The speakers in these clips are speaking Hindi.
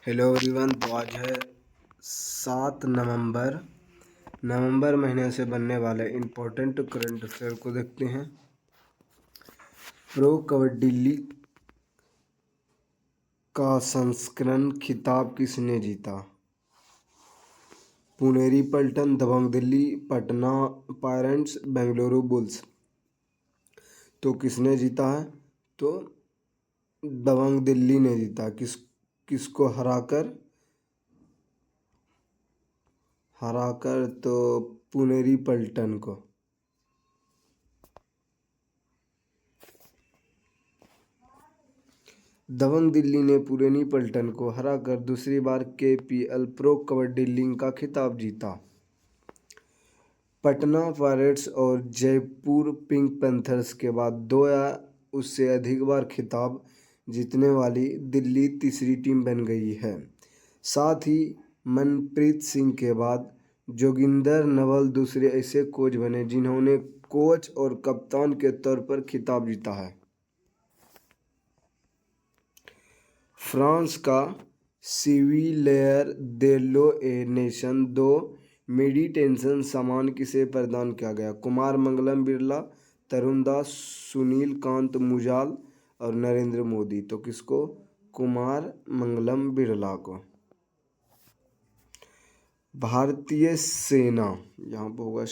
Hello everyone. तो आज है 7 नवंबर। नवंबर महीने से बनने वाले इम्पोर्टेंट करंट अफेयर को देखते हैं। प्रो कबड्डी लीग का संस्करण खिताब किसने जीता? पुनेरी पल्टन, दबंग दिल्ली, पटना पायरेट्स, बेंगलुरु बुल्स। तो किसने जीता है? तो दबंग दिल्ली ने जीता। किसको हराकर तो पुनेरी पल्टन को। दबंग दिल्ली ने पुनेरी पल्टन को हराकर दूसरी बार केपीएल प्रो कबड्डी लीग का खिताब जीता। पटना पायरेट्स और जयपुर पिंक पैंथर्स के बाद दो या उससे अधिक बार खिताब जीतने वाली दिल्ली तीसरी टीम बन गई है। साथ ही मनप्रीत सिंह के बाद जोगिंदर नवल दूसरे ऐसे कोच बने जिन्होंने कोच और कप्तान के तौर पर खिताब जीता है। फ्रांस का सिविलियर देलो ए नेशन 2 मेडिटेशन सम्मान किसे प्रदान किया गया? कुमार मंगलम बिरला, तरुण दास, सुनील कांत मुजाल और नरेंद्र मोदी। तो किसको? कुमार मंगलम बिरला को। भारतीय सेना, यहाँ पर होगा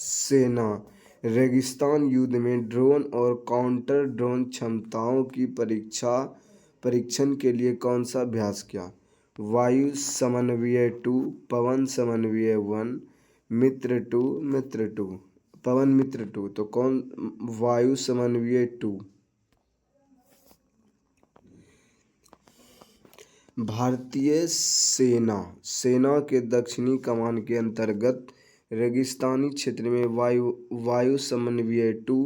सेना रेगिस्तान युद्ध में ड्रोन और काउंटर ड्रोन क्षमताओं की परीक्षण के लिए कौन सा अभ्यास किया? वायु समन्वय 2, पवन समन्वय 1, मित्र 2, पवन मित्र 2। तो कौन? वायु समन्वय 2। भारतीय सेना के दक्षिणी कमान के अंतर्गत रेगिस्तानी क्षेत्र में वायु समन्वय 2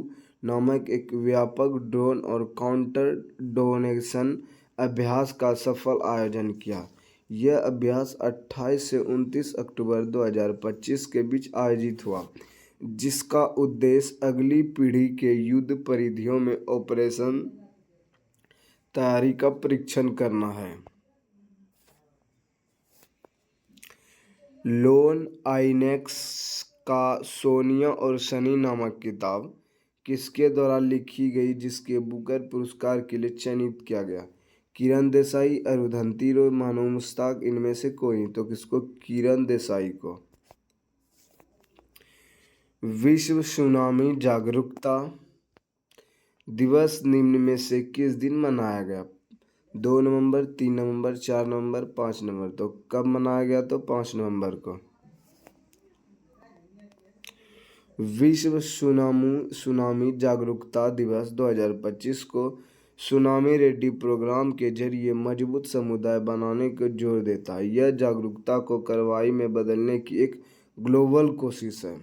नामक एक व्यापक ड्रोन और काउंटर ड्रोनेशन अभ्यास का सफल आयोजन किया। यह अभ्यास 28 से 29 अक्टूबर 2025 के बीच आयोजित हुआ, जिसका उद्देश्य अगली पीढ़ी के युद्ध परिधियों में ऑपरेशन तैयारी का परीक्षण करना है। लोन आइनेक्स का सोनिया और सनी नामक किताब किसके द्वारा लिखी गई जिसके बुकर पुरस्कार के लिए चयनित किया गया? किरण देसाई, अरुंधति रॉय, मानव मुश्ताक, इनमें से कोई। तो किसको? किरण देसाई को। विश्व सुनामी जागरूकता दिवस निम्न में से किस दिन मनाया गया? 2 नवंबर, 3 नवंबर, 4 नवंबर, 5 नवंबर। तो कब मनाया गया? तो 5 नवंबर को। विश्व सुनामी जागरूकता दिवस 2025 को सुनामी रेडी प्रोग्राम के जरिए मजबूत समुदाय बनाने को जोर देता है। यह जागरूकता को कार्रवाई में बदलने की एक ग्लोबल कोशिश है।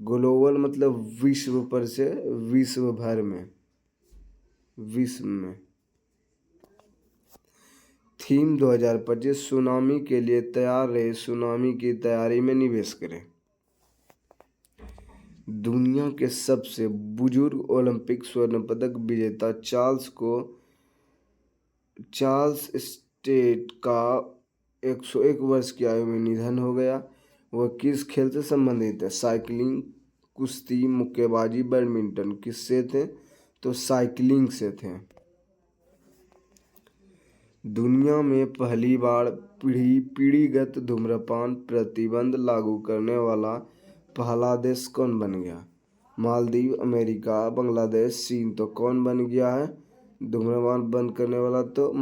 ग्लोबल मतलब विश्व पर से विश्व भर में। थीम 2025 सुनामी के लिए तैयार रहे, सुनामी की तैयारी में निवेश करें। दुनिया के सबसे बुजुर्ग ओलंपिक स्वर्ण पदक विजेता चार्ल्स स्टेट का 101 वर्ष की आयु में निधन हो गया। वह किस खेल से संबंधित है? साइकिलिंग, कुश्ती, मुक्केबाजी, बैडमिंटन। किससे थे? तो साइकिलिंग से थे। दुनिया में पहली बार पीढ़ीगत धूम्रपान प्रतिबंध लागू करने वाला पहला देश कौन बन गया? मालदीव, अमेरिका, बांग्लादेश, चीन। तो कौन बन गया है धूम्रपान बंद करने वाला? तो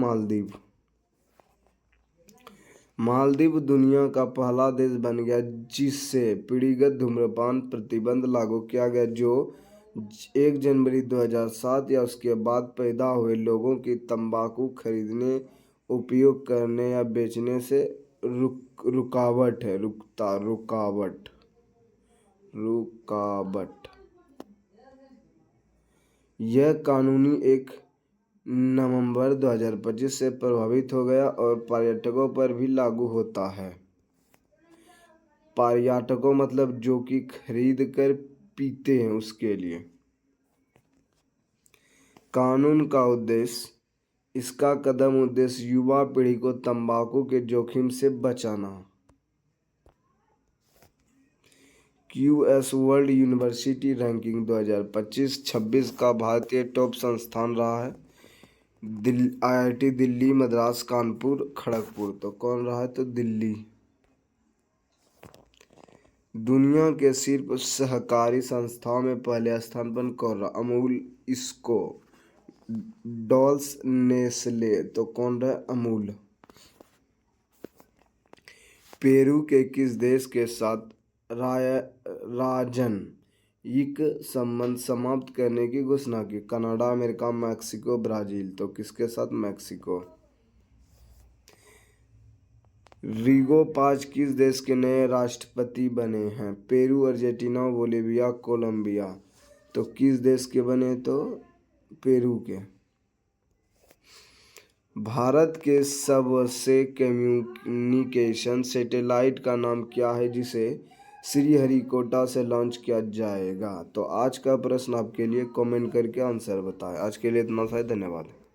मालदीव दुनिया का पहला देश बन गया जिससे पीढ़ीगत धूम्रपान प्रतिबंध लागू किया गया, जो 1 जनवरी 2007 या उसके बाद पैदा हुए लोगों की तंबाकू खरीदने, उपयोग करने या बेचने से रुकावट है। रुकावट। यह कानूनी 1 नवंबर 2025 से प्रभावित हो गया और पर्यटकों पर भी लागू होता है। पर्यटकों मतलब जो कि खरीद कर पीते हैं उसके लिए। कानून का उद्देश्य, इसका कदम उद्देश्य युवा पीढ़ी को तंबाकू के जोखिम से बचाना। QS वर्ल्ड यूनिवर्सिटी रैंकिंग 2025-26 का भारतीय टॉप संस्थान रहा है IIT दिल्ली, मद्रास, कानपुर, खड़गपुर। तो कौन रहा है? तो दिल्ली। दुनिया के सिर्फ सहकारी संस्थाओं में पहले स्थान पर कौन रहा? अमूल, इसको, डॉल्स, नेस्ले। तो कौन रहा? अमूल। पेरू के किस देश के साथ राजनयिक संबंध समाप्त करने की घोषणा की? Canada, America, Mexico, Brazil. तो किसके साथ? मैक्सिको। रिगो पाज किस देश के नए राष्ट्रपति बने हैं? Peru, Argentina, Bolivia, Colombia. तो किस देश के बने? तो पेरू के। भारत के सबसे कम्युनिकेशन सैटेलाइट का नाम क्या है जिसे श्रीहरिकोटा से लॉन्च किया जाएगा? तो आज का प्रश्न आपके लिए कमेंट करके आंसर बताएं। आज के लिए इतना सा, धन्यवाद।